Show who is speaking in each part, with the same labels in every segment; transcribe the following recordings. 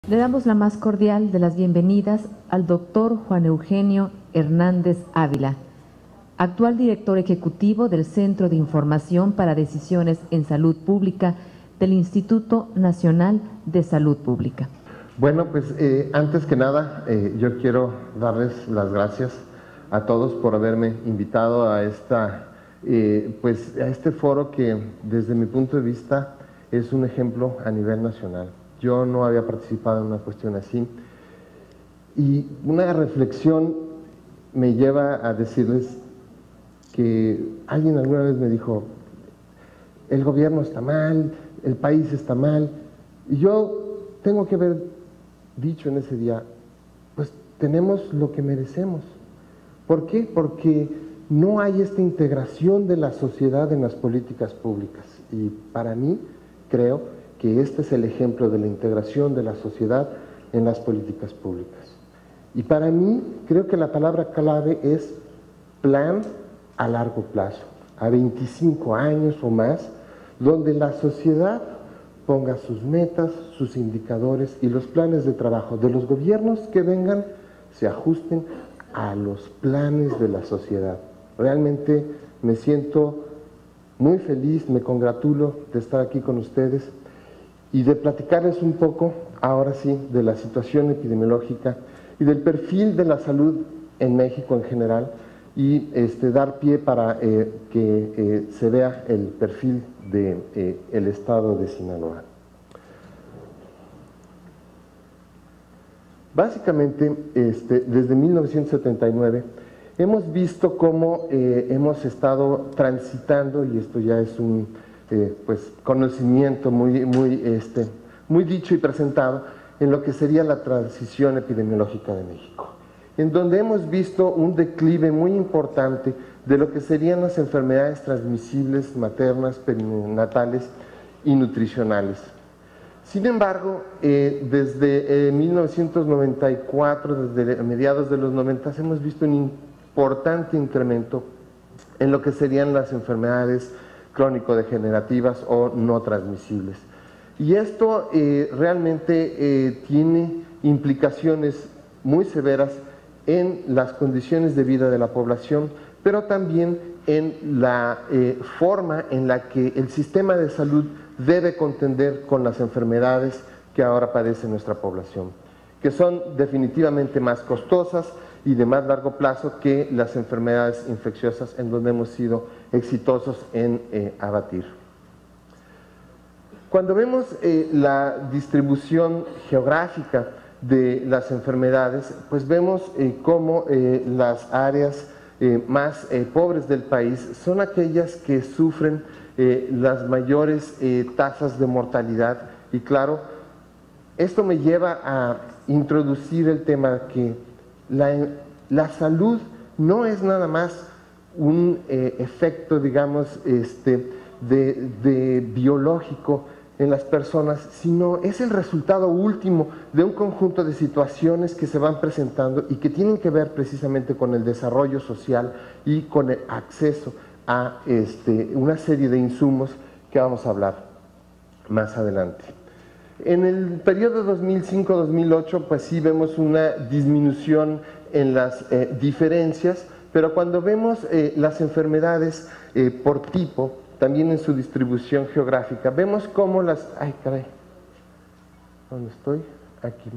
Speaker 1: Le damos la más cordial de las bienvenidas al doctor Juan Eugenio Hernández Ávila, actual director ejecutivo del Centro de Información para Decisiones en Salud Pública del Instituto Nacional de Salud Pública.
Speaker 2: Bueno, pues antes que nada, yo quiero darles las gracias a todos por haberme invitado a a este foro que desde mi punto de vista es un ejemplo a nivel nacional. Yo no había participado en una cuestión así y una reflexión me lleva a decirles que alguien alguna vez me dijo: el gobierno está mal, el país está mal, y yo tengo que haber dicho en ese día, pues tenemos lo que merecemos. ¿Por qué? Porque no hay esta integración de la sociedad en las políticas públicas, y para mí creo que este es el ejemplo de la integración de la sociedad en las políticas públicas. Y para mí creo que la palabra clave es plan a largo plazo, a 25 años o más, donde la sociedad ponga sus metas, sus indicadores y los planes de trabajo de los gobiernos que vengan se ajusten a los planes de la sociedad. Realmente me siento muy feliz, me congratulo de estar aquí con ustedes y de platicarles un poco, ahora sí, de la situación epidemiológica y del perfil de la salud en México en general, y dar pie para que se vea el perfil del estado de Sinaloa. Básicamente, desde 1979 hemos visto cómo hemos estado transitando, y esto ya es un conocimiento muy dicho y presentado, en lo que sería la transición epidemiológica de México, en donde hemos visto un declive muy importante de lo que serían las enfermedades transmisibles maternas, perinatales y nutricionales. Sin embargo, desde 1994, desde mediados de los 90, hemos visto un importante incremento en lo que serían las enfermedades crónico-degenerativas o no transmisibles. Y esto realmente tiene implicaciones muy severas en las condiciones de vida de la población, pero también en la forma en la que el sistema de salud debe contender con las enfermedades que ahora padece nuestra población, que son definitivamente más costosas y de más largo plazo que las enfermedades infecciosas, en donde hemos sido exitosos en abatir. Cuando vemos la distribución geográfica de las enfermedades, pues vemos cómo las áreas más pobres del país son aquellas que sufren las mayores tasas de mortalidad, y claro, esto me lleva a introducir el tema que la salud no es nada más un efecto, digamos, de biológico en las personas, sino es el resultado último de un conjunto de situaciones que se van presentando y que tienen que ver precisamente con el desarrollo social y con el acceso a una serie de insumos que vamos a hablar más adelante. En el periodo 2005-2008, pues sí vemos una disminución en las diferencias, pero cuando vemos las enfermedades por tipo, también en su distribución geográfica, vemos cómo ¿dónde estoy? Aquí.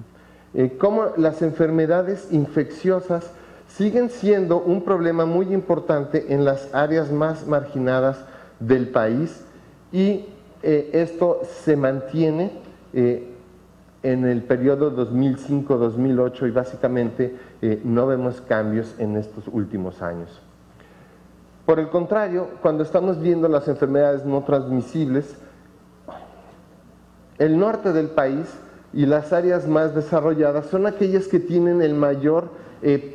Speaker 2: Cómo las enfermedades infecciosas siguen siendo un problema muy importante en las áreas más marginadas del país, y esto se mantiene en el periodo 2005-2008, y básicamente no vemos cambios en estos últimos años. Por el contrario, cuando estamos viendo las enfermedades no transmisibles, el norte del país y las áreas más desarrolladas son aquellas que tienen el mayor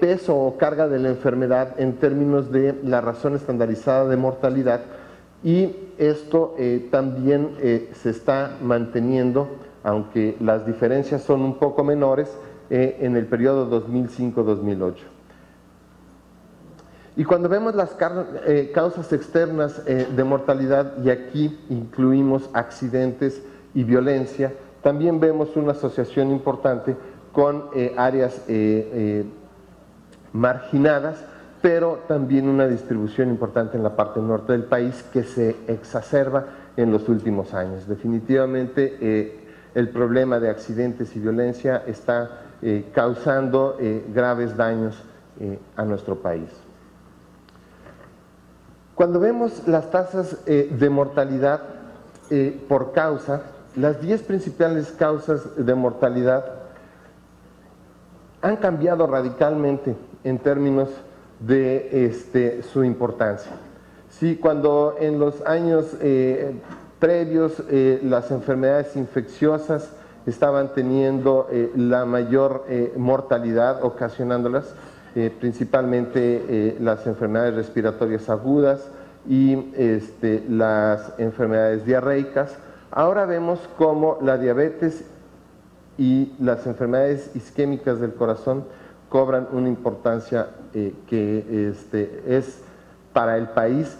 Speaker 2: peso o carga de la enfermedad en términos de la razón estandarizada de mortalidad, y esto también se está manteniendo, aunque las diferencias son un poco menores, en el periodo 2005-2008. Y cuando vemos las causas externas de mortalidad, y aquí incluimos accidentes y violencia, También vemos una asociación importante con áreas marginadas, pero también una distribución importante en la parte norte del país que se exacerba en los últimos años. Definitivamente el problema de accidentes y violencia está causando graves daños a nuestro país. Cuando vemos las tasas de mortalidad por causa, las 10 principales causas de mortalidad han cambiado radicalmente en términos de su importancia. Sí, cuando en los años previos las enfermedades infecciosas estaban teniendo la mayor mortalidad, ocasionándolas, principalmente las enfermedades respiratorias agudas y las enfermedades diarreicas, ahora vemos cómo la diabetes y las enfermedades isquémicas del corazón cobran una importancia que es para el país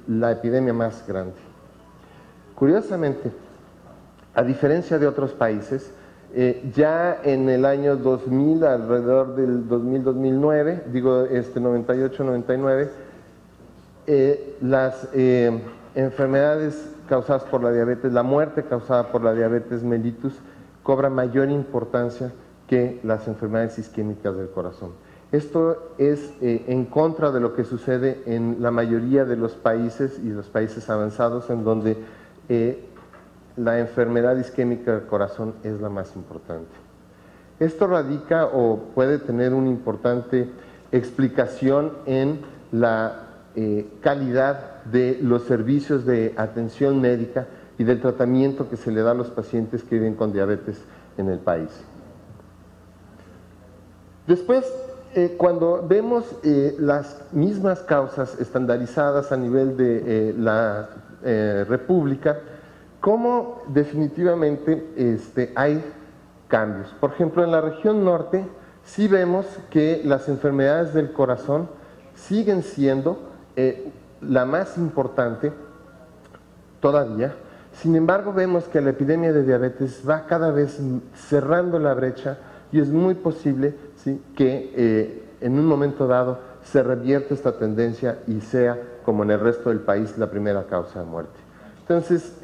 Speaker 2: la epidemia más grande. Curiosamente, a diferencia de otros países, ya en el año 2000, alrededor del 2000-2009, digo 98-99, las enfermedades causadas por la diabetes, la muerte causada por la diabetes mellitus, cobra mayor importancia que las enfermedades isquémicas del corazón. Esto es en contra de lo que sucede en la mayoría de los países y los países avanzados, en donde la enfermedad isquémica del corazón es la más importante. Esto radica o puede tener una importante explicación en la calidad de los servicios de atención médica y del tratamiento que se le da a los pacientes que viven con diabetes en el país. Después, cuando vemos las mismas causas estandarizadas a nivel de la República, cómo definitivamente hay cambios. Por ejemplo, en la región norte sí vemos que las enfermedades del corazón siguen siendo la más importante todavía. Sin embargo, vemos que la epidemia de diabetes va cada vez cerrando la brecha y es muy posible, ¿sí?, que en un momento dado se revierta esta tendencia y sea, como en el resto del país, la primera causa de muerte. Entonces,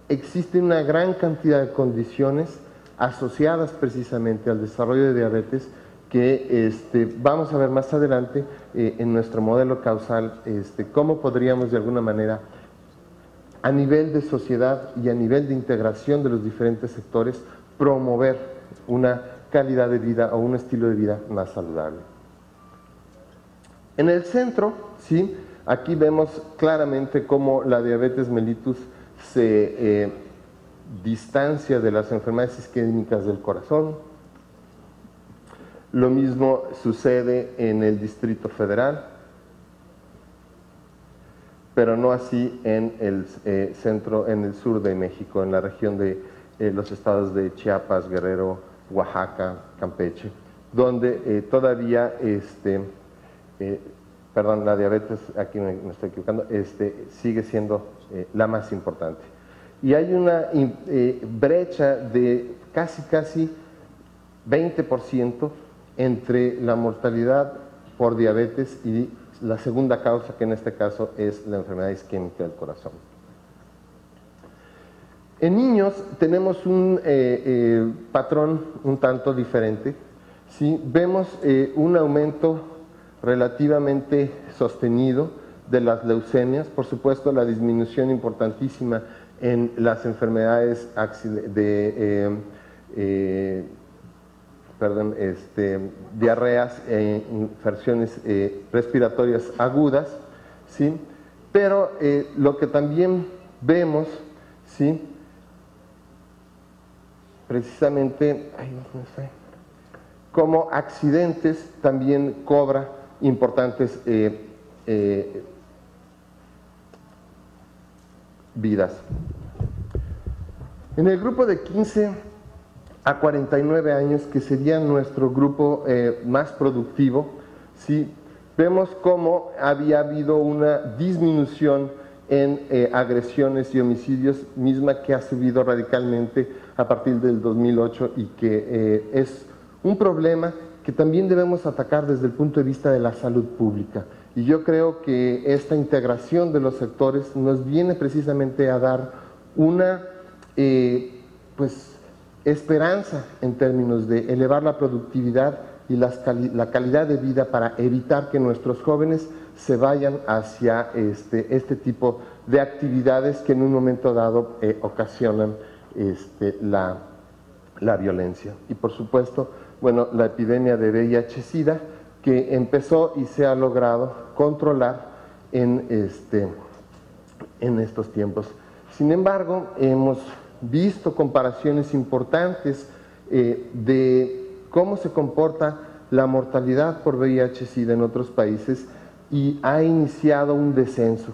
Speaker 2: existe una gran cantidad de condiciones asociadas precisamente al desarrollo de diabetes que vamos a ver más adelante en nuestro modelo causal, cómo podríamos de alguna manera, a nivel de sociedad y a nivel de integración de los diferentes sectores, promover una calidad de vida o un estilo de vida más saludable. En el centro, ¿sí?, aquí vemos claramente cómo la diabetes mellitus se distancia de las enfermedades isquémicas del corazón. Lo mismo sucede en el Distrito Federal, pero no así en el centro, en el sur de México, en la región de los estados de Chiapas, Guerrero, Oaxaca, Campeche, donde todavía, la diabetes, aquí me estoy equivocando, sigue siendo la más importante. Y hay una brecha de casi 20% entre la mortalidad por diabetes y la segunda causa, que en este caso es la enfermedad isquémica del corazón. En niños tenemos un patrón un tanto diferente, ¿sí? Vemos un aumento relativamente sostenido de las leucemias, por supuesto la disminución importantísima en las enfermedades diarreas e infecciones respiratorias agudas, ¿sí? Pero lo que también vemos, ¿sí?, precisamente, como accidentes también cobra importantes vidas. En el grupo de 15 a 49 años, que sería nuestro grupo más productivo, ¿sí?, vemos cómo había habido una disminución en agresiones y homicidios, misma que ha subido radicalmente a partir del 2008 y que es un problema que también debemos atacar desde el punto de vista de la salud pública. Y yo creo que esta integración de los sectores nos viene precisamente a dar una pues, esperanza en términos de elevar la productividad y la calidad de vida para evitar que nuestros jóvenes se vayan hacia este tipo de actividades que en un momento dado ocasionan la violencia. Y por supuesto, bueno, la epidemia de VIH-Sida, que empezó y se ha logrado controlar en estos tiempos. Sin embargo, hemos visto comparaciones importantes de cómo se comporta la mortalidad por VIH-Sida en otros países y ha iniciado un descenso,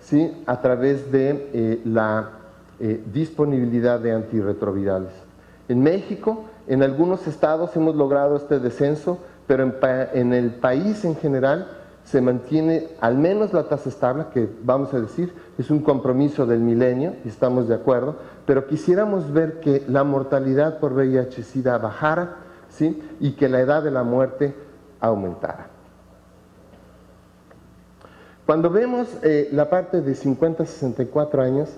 Speaker 2: ¿sí?, a través de la disponibilidad de antirretrovirales. En México, en algunos estados hemos logrado este descenso, pero en el país en general se mantiene al menos la tasa estable, que vamos a decir es un compromiso del milenio y estamos de acuerdo, pero quisiéramos ver que la mortalidad por VIH-Sida bajara, ¿sí?, y que la edad de la muerte aumentara. Cuando vemos la parte de 50 a 64 años,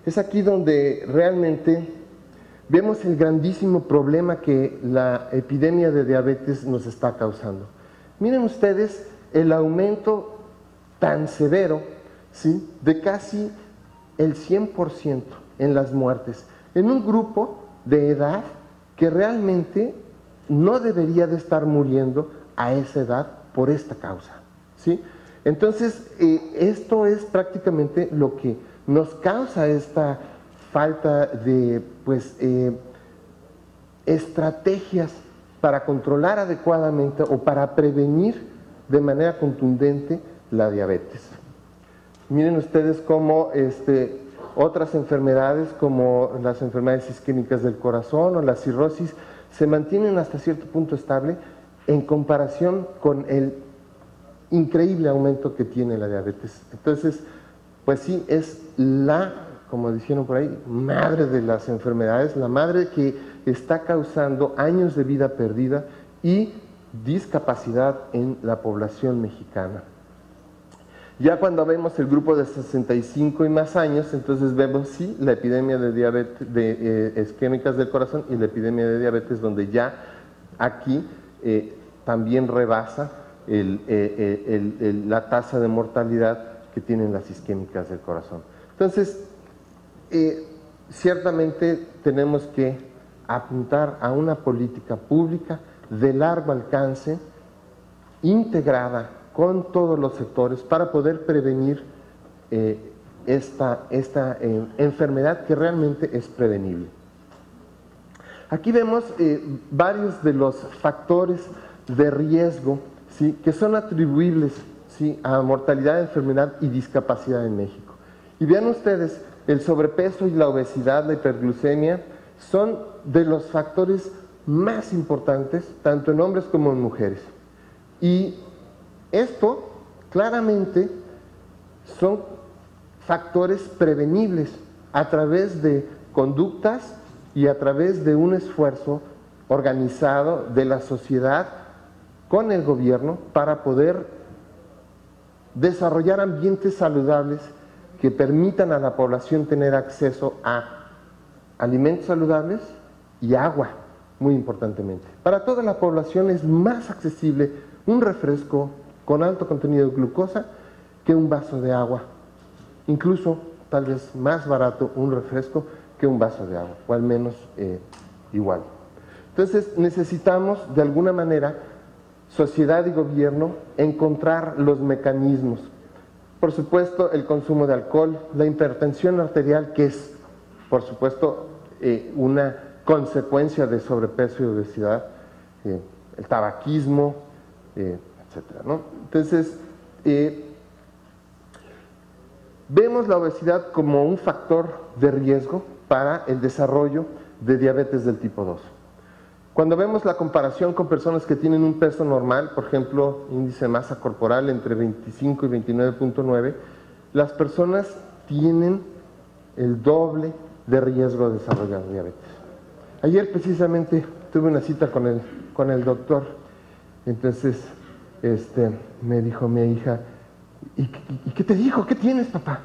Speaker 2: es aquí donde realmente vemos el grandísimo problema que la epidemia de diabetes nos está causando. Miren ustedes el aumento tan severo, ¿sí?, de casi el 100% en las muertes, en un grupo de edad que realmente no debería de estar muriendo a esa edad por esta causa, ¿sí? Entonces, esto es prácticamente lo que nos causa esta falta de estrategias para controlar adecuadamente o para prevenir de manera contundente la diabetes. Miren ustedes cómo otras enfermedades como las enfermedades isquémicas del corazón o la cirrosis se mantienen hasta cierto punto estable en comparación con el increíble aumento que tiene la diabetes. Entonces, pues sí, es como dijeron por ahí, madre de las enfermedades, la madre que está causando años de vida perdida y discapacidad en la población mexicana. Ya cuando vemos el grupo de 65 y más años, entonces vemos sí la epidemia de diabetes, isquémicas del corazón y la epidemia de diabetes, donde ya aquí también rebasa la tasa de mortalidad que tienen las isquémicas del corazón. Entonces, ciertamente tenemos que apuntar a una política pública de largo alcance, integrada con todos los sectores para poder prevenir esta enfermedad que realmente es prevenible. Aquí vemos varios de los factores de riesgo, ¿sí?, que son atribuibles, ¿sí?, a mortalidad, enfermedad y discapacidad en México. Y vean ustedes, el sobrepeso y la obesidad, la hiperglucemia, son de los factores más importantes, tanto en hombres como en mujeres. Y esto, claramente, son factores prevenibles a través de conductas y a través de un esfuerzo organizado de la sociedad con el gobierno para poder desarrollar ambientes saludables que permitan a la población tener acceso a alimentos saludables y agua, muy importantemente. Para toda la población es más accesible un refresco con alto contenido de glucosa que un vaso de agua. Incluso, tal vez más barato un refresco que un vaso de agua, o al menos igual. Entonces, necesitamos, de alguna manera, sociedad y gobierno, encontrar los mecanismos. Por supuesto, el consumo de alcohol, la hipertensión arterial, que es, por supuesto, una consecuencia de sobrepeso y obesidad, el tabaquismo, etcétera, ¿no? Entonces, vemos la obesidad como un factor de riesgo para el desarrollo de diabetes del tipo 2. Cuando vemos la comparación con personas que tienen un peso normal, por ejemplo, índice de masa corporal entre 25 y 29.9, las personas tienen el doble de riesgo de desarrollar diabetes. Ayer precisamente tuve una cita con el doctor, entonces me dijo mi hija, ¿y qué te dijo? ¿Qué tienes, papá?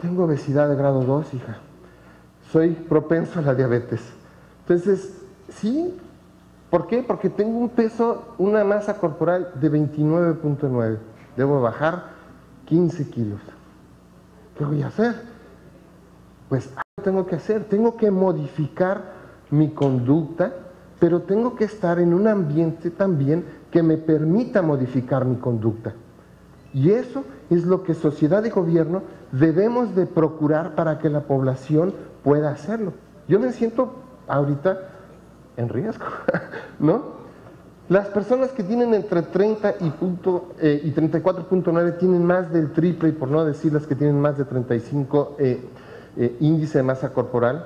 Speaker 2: Tengo obesidad de grado 2, hija. Soy propenso a la diabetes. Entonces, sí, ¿por qué? Porque tengo un peso, una masa corporal de 29.9. Debo bajar 15 kilos. ¿Qué voy a hacer? Pues algo tengo que hacer, tengo que modificar mi conducta, pero tengo que estar en un ambiente también que me permita modificar mi conducta. Y eso es lo que sociedad y gobierno debemos de procurar para que la población pueda hacerlo. Yo me siento ahorita en riesgo, ¿no? Las personas que tienen entre 30 y 34.9 tienen más del triple, y por no decir las que tienen más de 35 índice de masa corporal.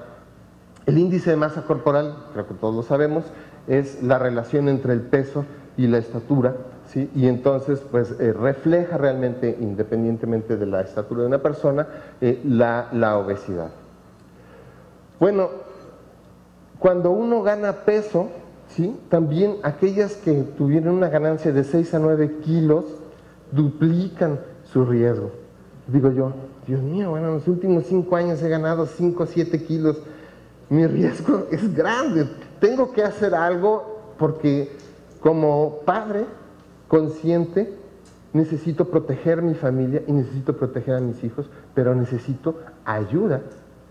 Speaker 2: El índice de masa corporal, creo que todos lo sabemos, es la relación entre el peso y la estatura, ¿sí? Y entonces pues refleja realmente, independientemente de la estatura de una persona, la obesidad. Bueno, cuando uno gana peso, ¿sí? También aquellas que tuvieron una ganancia de 6 a 9 kilos duplican su riesgo. Digo yo, Dios mío, bueno, en los últimos 5 años he ganado 5 o 7 kilos. Mi riesgo es grande. Tengo que hacer algo porque como padre consciente necesito proteger mi familia y necesito proteger a mis hijos, pero necesito ayuda,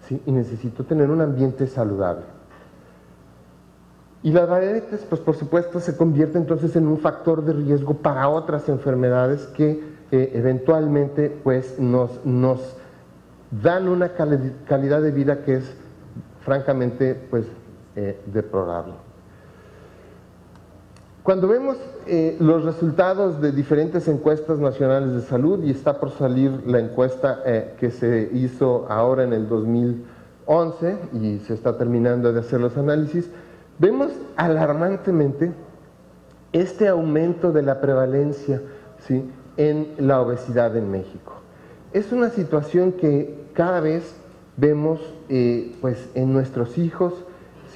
Speaker 2: ¿sí? Y necesito tener un ambiente saludable. Y la diabetes, pues por supuesto, se convierte entonces en un factor de riesgo para otras enfermedades que eventualmente pues nos dan una calidad de vida que es francamente pues deplorable. Cuando vemos los resultados de diferentes encuestas nacionales de salud, y está por salir la encuesta que se hizo ahora en el 2011 y se está terminando de hacer los análisis, vemos alarmantemente este aumento de la prevalencia, ¿sí?, en la obesidad en México. Es una situación que cada vez vemos pues en nuestros hijos,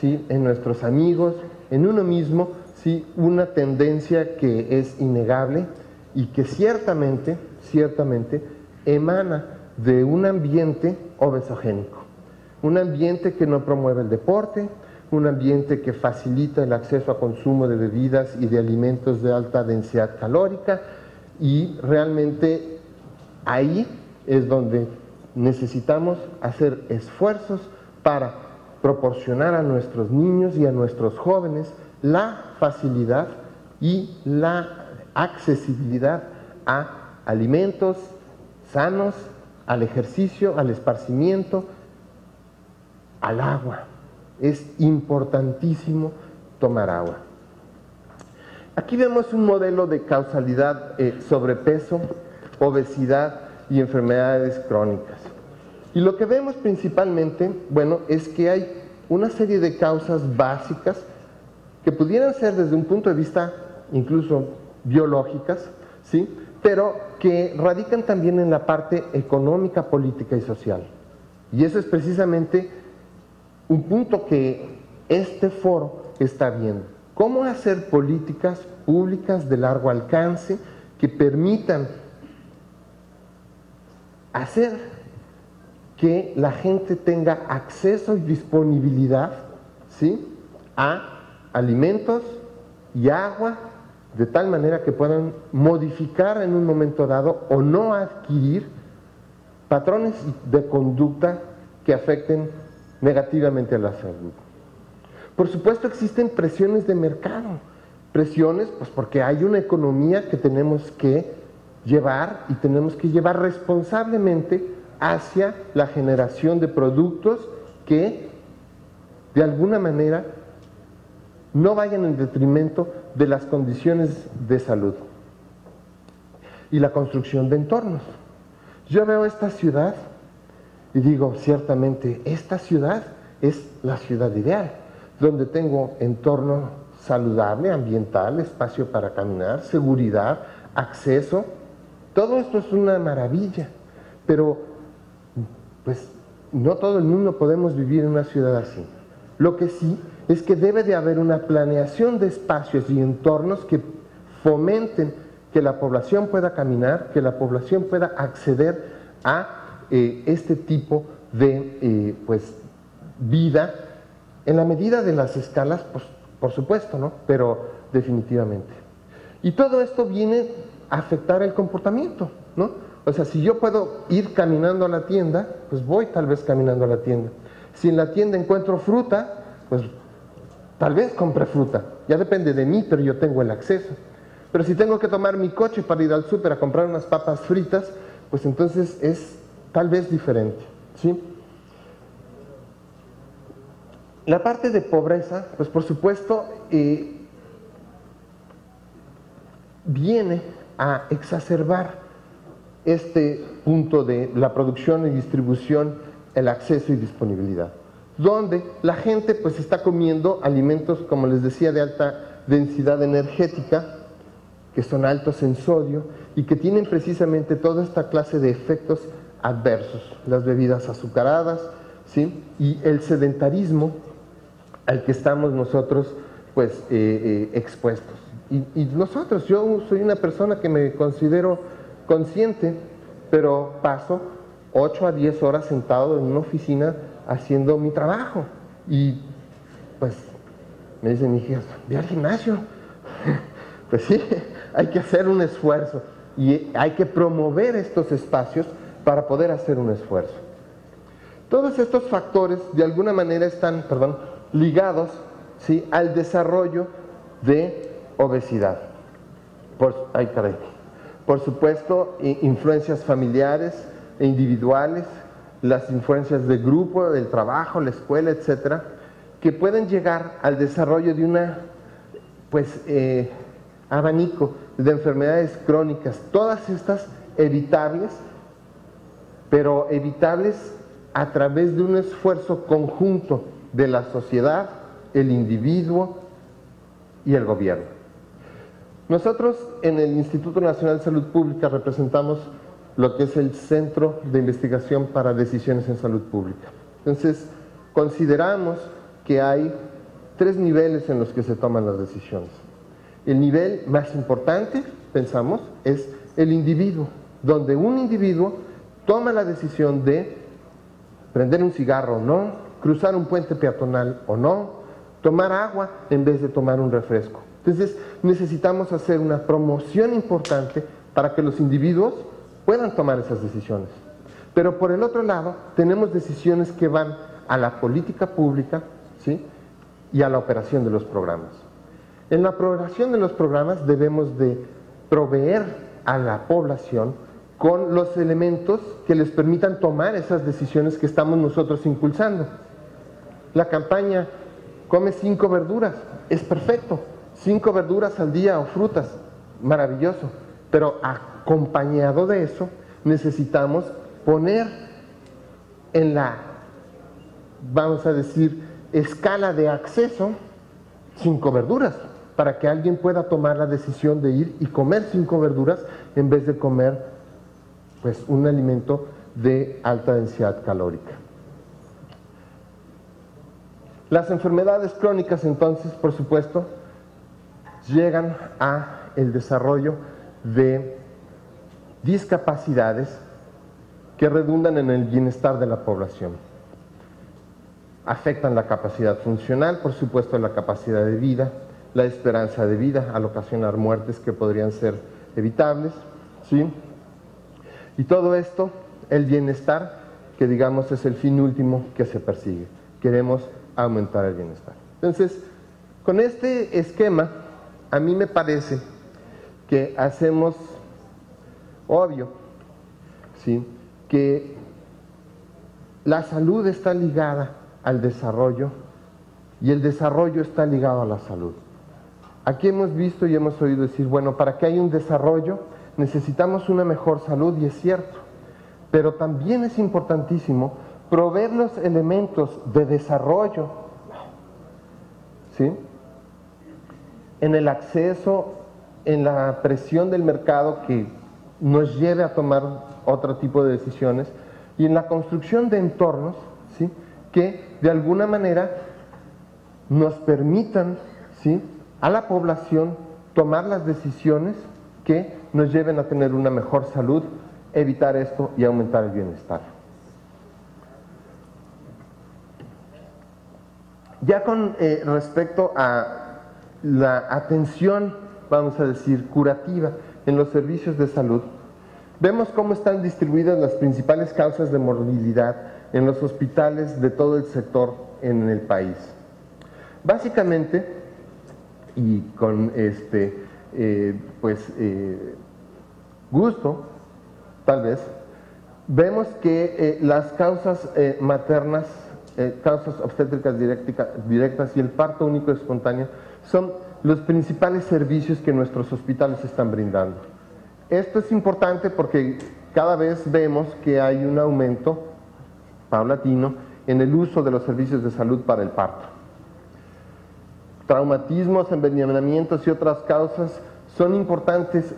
Speaker 2: ¿sí?, en nuestros amigos, en uno mismo, ¿sí?, una tendencia que es innegable y que ciertamente emana de un ambiente obesogénico, un ambiente que no promueve el deporte, un ambiente que facilita el acceso a consumo de bebidas y de alimentos de alta densidad calórica, y realmente ahí es donde necesitamos hacer esfuerzos para proporcionar a nuestros niños y a nuestros jóvenes la facilidad y la accesibilidad a alimentos sanos, al ejercicio, al esparcimiento, al agua. Es importantísimo tomar agua. Aquí vemos un modelo de causalidad sobrepeso, obesidad y enfermedades crónicas. Y lo que vemos principalmente, bueno, es que hay una serie de causas básicas que pudieran ser desde un punto de vista incluso biológicas, ¿sí?, pero que radican también en la parte económica, política y social. Y eso es precisamente un punto que este foro está viendo. ¿Cómo hacer políticas públicas de largo alcance que permitan hacer que la gente tenga acceso y disponibilidad, ¿sí?, a alimentos y agua, de tal manera que puedan modificar en un momento dado o no adquirir patrones de conducta que afecten negativamente a la salud? Por supuesto existen presiones de mercado, presiones pues porque hay una economía que tenemos que llevar y tenemos que llevar responsablemente hacia la generación de productos que de alguna manera no vayan en detrimento de las condiciones de salud y la construcción de entornos. Yo veo esta ciudad y digo, ciertamente, esta ciudad es la ciudad ideal, donde tengo entorno saludable, ambiental, espacio para caminar, seguridad, acceso. Todo esto es una maravilla, pero pues no todo el mundo podemos vivir en una ciudad así. Lo que sí es que debe de haber una planeación de espacios y entornos que fomenten que la población pueda caminar, que la población pueda acceder a este tipo de pues, vida, en la medida de las escalas, pues, por supuesto, ¿no? Pero definitivamente. Y todo esto viene a afectar el comportamiento, ¿no? O sea, si yo puedo ir caminando a la tienda, pues voy tal vez caminando a la tienda. Si en la tienda encuentro fruta, pues tal vez compre fruta. Ya depende de mí, pero yo tengo el acceso. Pero si tengo que tomar mi coche para ir al súper a comprar unas papas fritas, pues entonces es tal vez diferente, ¿sí? La parte de pobreza, pues por supuesto, viene a exacerbar este punto de la producción y distribución, el acceso y disponibilidad, donde la gente pues está comiendo alimentos, como les decía, de alta densidad energética, que son altos en sodio y que tienen precisamente toda esta clase de efectos adversos, las bebidas azucaradas, ¿sí? Y el sedentarismo al que estamos nosotros pues expuestos. Y nosotros, yo soy una persona que me considero consciente, pero paso 8 a 10 horas sentado en una oficina haciendo mi trabajo. Y pues me dicen mis hijas, ve al gimnasio. Pues sí, hay que hacer un esfuerzo y hay que promover estos espacios para poder hacer un esfuerzo. Todos estos factores de alguna manera están, ligados, ¿sí?, al desarrollo de obesidad. Por supuesto, influencias familiares e individuales, las influencias del grupo, del trabajo, la escuela, etcétera, que pueden llegar al desarrollo de una, pues, abanico de enfermedades crónicas, todas estas evitables, pero evitables a través de un esfuerzo conjunto de la sociedad, el individuo y el gobierno. Nosotros en el Instituto Nacional de Salud Pública representamos lo que es el Centro de Investigación para Decisiones en Salud Pública. Entonces, consideramos que hay 3 niveles en los que se toman las decisiones. El nivel más importante, pensamos, es el individuo, donde un individuo toma la decisión de prender un cigarro o no, cruzar un puente peatonal o no, tomar agua en vez de tomar un refresco. Entonces, necesitamos hacer una promoción importante para que los individuos puedan tomar esas decisiones. Pero por el otro lado, tenemos decisiones que van a la política pública, ¿sí?, y a la operación de los programas. En la operación de los programas debemos de proveer a la población con los elementos que les permitan tomar esas decisiones que estamos nosotros impulsando. La campaña come 5 verduras, es perfecto, 5 verduras al día o frutas, maravilloso, pero acompañado de eso necesitamos poner en la, vamos a decir, escala de acceso 5 verduras, para que alguien pueda tomar la decisión de ir y comer 5 verduras en vez de comer pues un alimento de alta densidad calórica. Las enfermedades crónicas entonces, por supuesto, llegan a el desarrollo de discapacidades que redundan en el bienestar de la población. Afectan la capacidad funcional, por supuesto la capacidad de vida, la esperanza de vida, al ocasionar muertes que podrían ser evitables, ¿sí? Y todo esto, el bienestar, que digamos es el fin último que se persigue. Queremos aumentar el bienestar. Entonces, con este esquema, a mí me parece que hacemos obvio, ¿sí?, que la salud está ligada al desarrollo y el desarrollo está ligado a la salud. Aquí hemos visto y hemos oído decir, bueno, para que haya un desarrollo necesitamos una mejor salud, y es cierto, pero también es importantísimo proveer los elementos de desarrollo, ¿sí?, en el acceso, en la presión del mercado que nos lleve a tomar otro tipo de decisiones, y en la construcción de entornos, ¿sí?, que de alguna manera nos permitan, ¿sí?, a la población tomar las decisiones que nos lleven a tener una mejor salud, evitar esto y aumentar el bienestar. Ya con respecto a la atención, vamos a decir, curativa en los servicios de salud, vemos cómo están distribuidas las principales causas de morbilidad en los hospitales de todo el sector en el país. Básicamente, y con gusto, tal vez, vemos que las causas maternas, causas obstétricas directas y el parto único espontáneo son los principales servicios que nuestros hospitales están brindando. Esto es importante porque cada vez vemos que hay un aumento paulatino en el uso de los servicios de salud para el parto. Traumatismos, envenenamientos y otras causas son importantes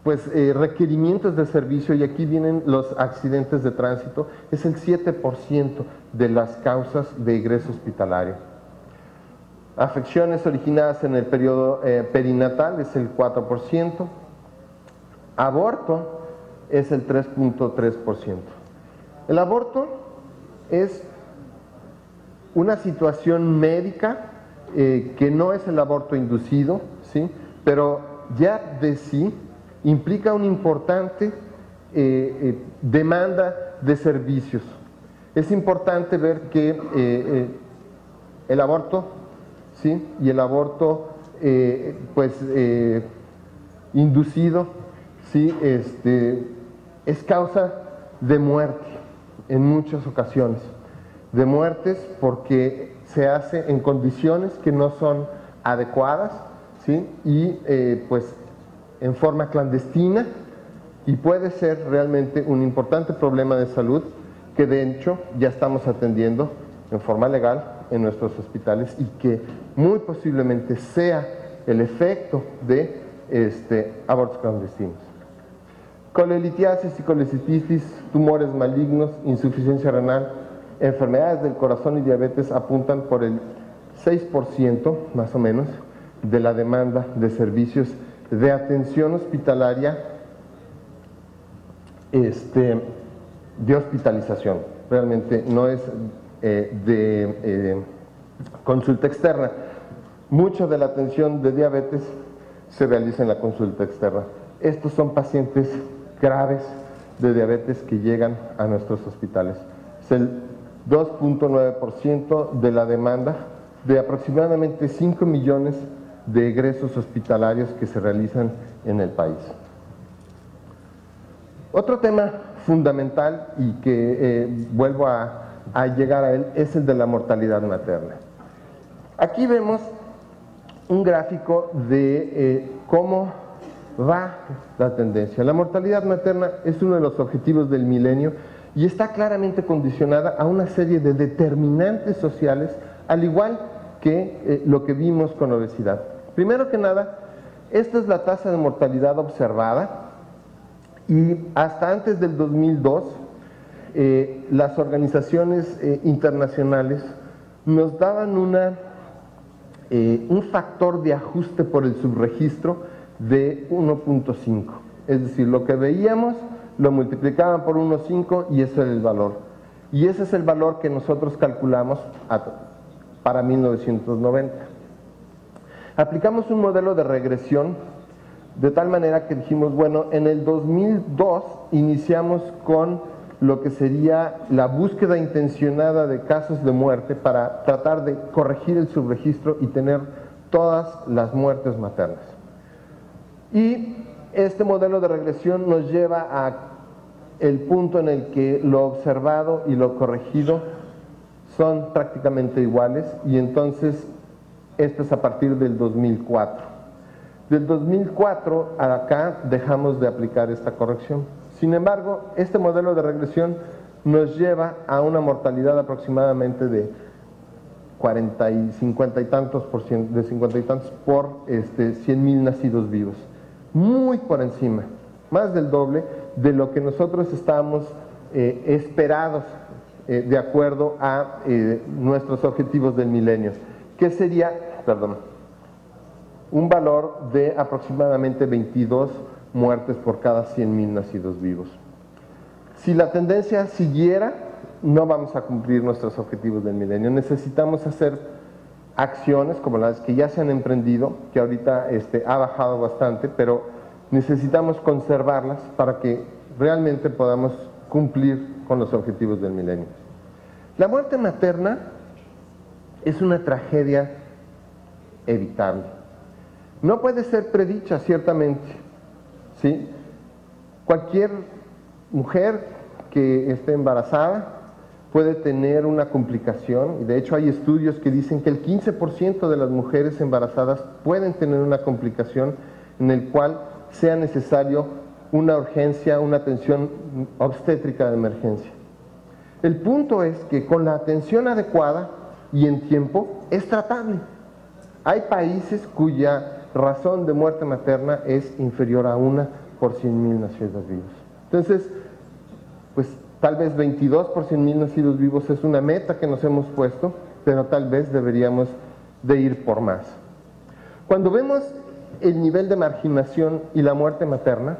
Speaker 2: requerimientos de servicio, y aquí vienen los accidentes de tránsito, es el 7% de las causas de egreso hospitalario. Afecciones originadas en el periodo perinatal es el 4%, aborto es el 3.3%. El aborto es una situación médica que no es el aborto inducido, ¿sí?, pero ya de sí implica una importante demanda de servicios. Es importante ver que el aborto, ¿sí?, y el aborto inducido, ¿sí?, es causa de muerte en muchas ocasiones, de muertes porque se hace en condiciones que no son adecuadas, ¿sí?, y en forma clandestina, y puede ser realmente un importante problema de salud que de hecho ya estamos atendiendo en forma legal en nuestros hospitales y que muy posiblemente sea el efecto de abortos clandestinos. Colelitiasis y colecistitis, tumores malignos, insuficiencia renal, enfermedades del corazón y diabetes apuntan por el 6% más o menos de la demanda de servicios de atención hospitalaria de hospitalización. Realmente no es de consulta externa. Mucha de la atención de diabetes se realiza en la consulta externa. Estos son pacientes graves de diabetes que llegan a nuestros hospitales. Es el 2.9% de la demanda de aproximadamente 5 millones de egresos hospitalarios que se realizan en el país. Otro tema fundamental y que vuelvo a llegar a él es el de la mortalidad materna. Aquí vemos un gráfico de cómo va la tendencia. La mortalidad materna es uno de los objetivos del milenio y está claramente condicionada a una serie de determinantes sociales, al igual que lo que vimos con obesidad. Primero que nada, esta es la tasa de mortalidad observada, y hasta antes del 2002 las organizaciones internacionales nos daban un factor de ajuste por el subregistro de 1.5, es decir, lo que veíamos lo multiplicaban por 1.5 y ese era el valor, y ese es el valor que nosotros calculamos para 1990. Aplicamos un modelo de regresión de tal manera que dijimos, bueno, en el 2002 iniciamos con lo que sería la búsqueda intencionada de casos de muerte para tratar de corregir el subregistro y tener todas las muertes maternas. Y este modelo de regresión nos lleva a el punto en el que lo observado y lo corregido son prácticamente iguales, y entonces esto es a partir del 2004. Del 2004 a acá dejamos de aplicar esta corrección. Sin embargo, este modelo de regresión nos lleva a una mortalidad aproximadamente de 50 y tantos por 100.000 nacidos vivos. Muy por encima, más del doble de lo que nosotros estamos esperados de acuerdo a nuestros objetivos del milenio, que sería, un valor de aproximadamente 22 muertes por cada 100,000 nacidos vivos. Si la tendencia siguiera, no vamos a cumplir nuestros objetivos del milenio. Necesitamos hacer acciones como las que ya se han emprendido, que ahorita ha bajado bastante, pero necesitamos conservarlas para que realmente podamos cumplir con los objetivos del milenio. La muerte materna es una tragedia evitable. No puede ser predicha, ciertamente, ¿sí? Cualquier mujer que esté embarazada puede tener una complicación, y de hecho hay estudios que dicen que el 15% de las mujeres embarazadas pueden tener una complicación en el cual sea necesario una urgencia, una atención obstétrica de emergencia. El punto es que con la atención adecuada y en tiempo es tratable. Hay países cuya razón de muerte materna es inferior a 1 por 100,000 nacidos vivos. Entonces, pues tal vez 22 por 100,000 nacidos vivos es una meta que nos hemos puesto, pero tal vez deberíamos de ir por más. Cuando vemos el nivel de marginación y la muerte materna,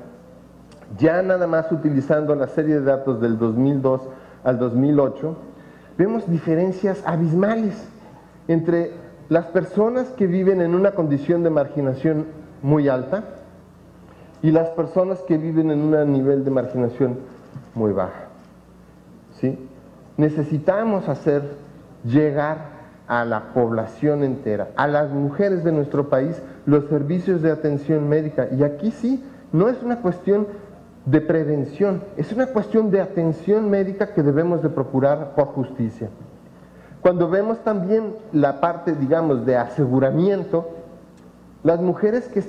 Speaker 2: ya nada más utilizando la serie de datos del 2002 al 2008, vemos diferencias abismales entre las personas que viven en una condición de marginación muy alta y las personas que viven en un nivel de marginación muy baja. ¿Sí? Necesitamos hacer llegar a la población entera, a las mujeres de nuestro país, los servicios de atención médica. Y aquí sí, no es una cuestión de prevención, es una cuestión de atención médica que debemos de procurar por justicia. Cuando vemos también la parte, digamos, de aseguramiento, las mujeres que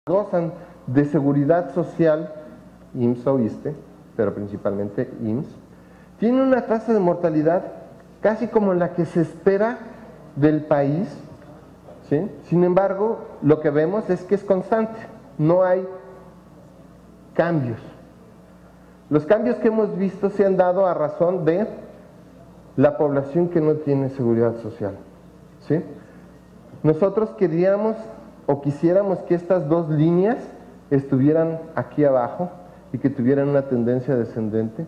Speaker 2: gozan de seguridad social, IMSS o ISSSTE, pero principalmente IMSS, tienen una tasa de mortalidad casi como la que se espera del país, ¿sí? Sin embargo, lo que vemos es que es constante, no hay cambios. Los cambios que hemos visto se han dado a razón de la población que no tiene seguridad social, ¿sí? Nosotros queríamos o quisiéramos que estas dos líneas estuvieran aquí abajo y que tuvieran una tendencia descendente,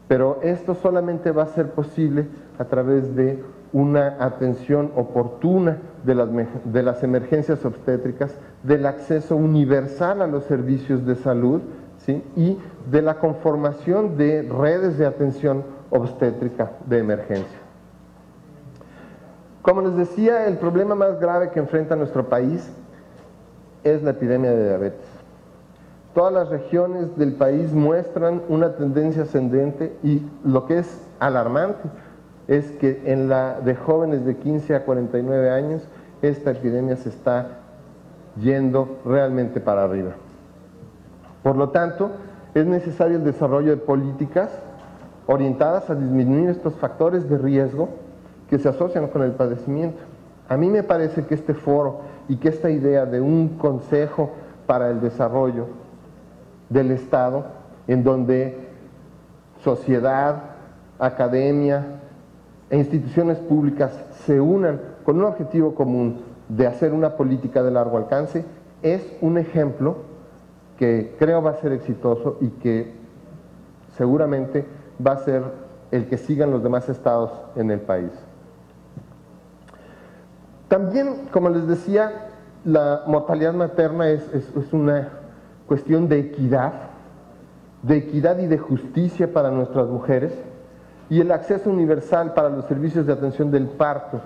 Speaker 2: pero esto solamente va a ser posible a través de una atención oportuna de las emergencias obstétricas, del acceso universal a los servicios de salud, ¿sí? Y de la conformación de redes de atención obstétrica de emergencia. Como les decía, el problema más grave que enfrenta nuestro país es la epidemia de diabetes. Todas las regiones del país muestran una tendencia ascendente y lo que es alarmante es que en la de jóvenes de 15 a 49 años esta epidemia se está yendo realmente para arriba. Por lo tanto, es necesario el desarrollo de políticas orientadas a disminuir estos factores de riesgo que se asocian con el padecimiento. A mí me parece que este foro y que esta idea de un consejo para el desarrollo del Estado, en donde sociedad, academia e instituciones públicas se unan con un objetivo común de hacer una política de largo alcance, es un ejemplo que creo va a ser exitoso y que seguramente va a ser el que sigan los demás estados en el país. También, como les decía, la mortalidad materna es una cuestión de equidad y de justicia para nuestras mujeres, y el acceso universal para los servicios de atención del parto,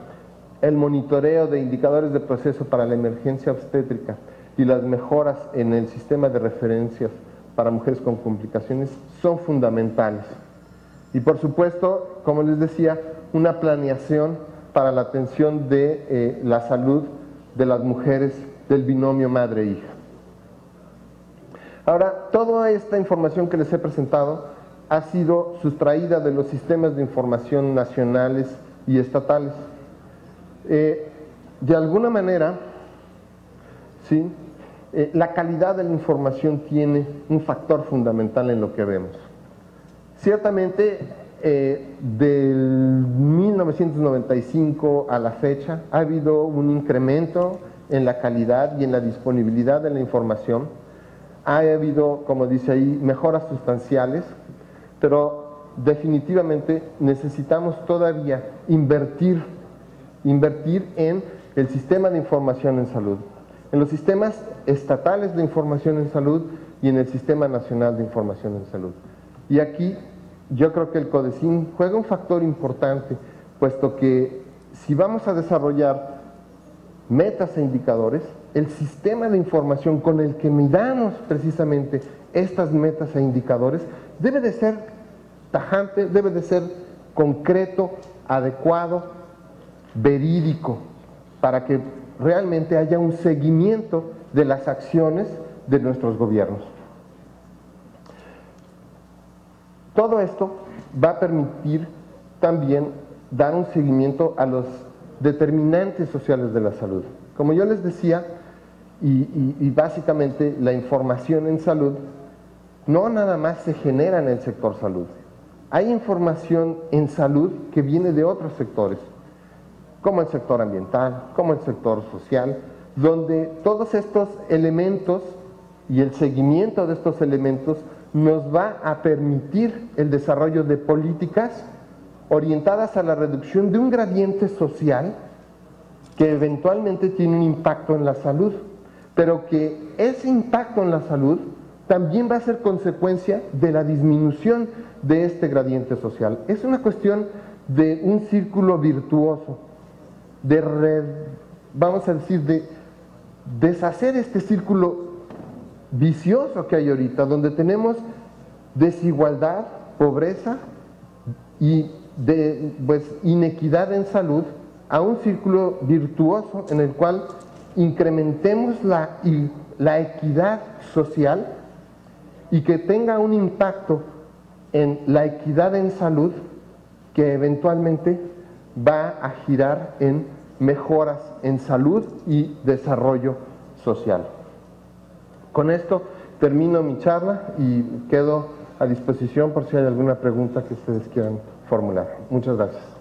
Speaker 2: el monitoreo de indicadores de proceso para la emergencia obstétrica y las mejoras en el sistema de referencias para mujeres con complicaciones son fundamentales. Y por supuesto, como les decía, una planeación para la atención de la salud de las mujeres del binomio madre-hija. Ahora, toda esta información que les he presentado ha sido sustraída de los sistemas de información nacionales y estatales. De alguna manera, ¿sí? la calidad de la información tiene un factor fundamental en lo que vemos. Ciertamente, del 1995 a la fecha ha habido un incremento en la calidad y en la disponibilidad de la información. Ha habido, como dice ahí, mejoras sustanciales, pero definitivamente necesitamos todavía invertir en el sistema de información en salud, en los sistemas estatales de información en salud y en el Sistema Nacional de Información en Salud. Y aquí yo creo que el CODECIN juega un factor importante, puesto que si vamos a desarrollar metas e indicadores, el sistema de información con el que midamos precisamente estas metas e indicadores debe de ser tajante, debe de ser concreto, adecuado, verídico, para que realmente haya un seguimiento de las acciones de nuestros gobiernos. Todo esto va a permitir también dar un seguimiento a los determinantes sociales de la salud. Como yo les decía, y básicamente la información en salud no nada más se genera en el sector salud. Hay información en salud que viene de otros sectores, como el sector ambiental, como el sector social, donde todos estos elementos y el seguimiento de estos elementos nos va a permitir el desarrollo de políticas orientadas a la reducción de un gradiente social que eventualmente tiene un impacto en la salud, pero que ese impacto en la salud también va a ser consecuencia de la disminución de este gradiente social. Es una cuestión de un círculo virtuoso, vamos a decir, de deshacer este círculo vicioso que hay ahorita, donde tenemos desigualdad, pobreza y inequidad en salud, a un círculo virtuoso en el cual incrementemos la equidad social y que tenga un impacto en la equidad en salud que eventualmente va a girar en mejoras en salud y desarrollo social. Con esto termino mi charla y quedo a disposición por si hay alguna pregunta que ustedes quieran formular. Muchas gracias.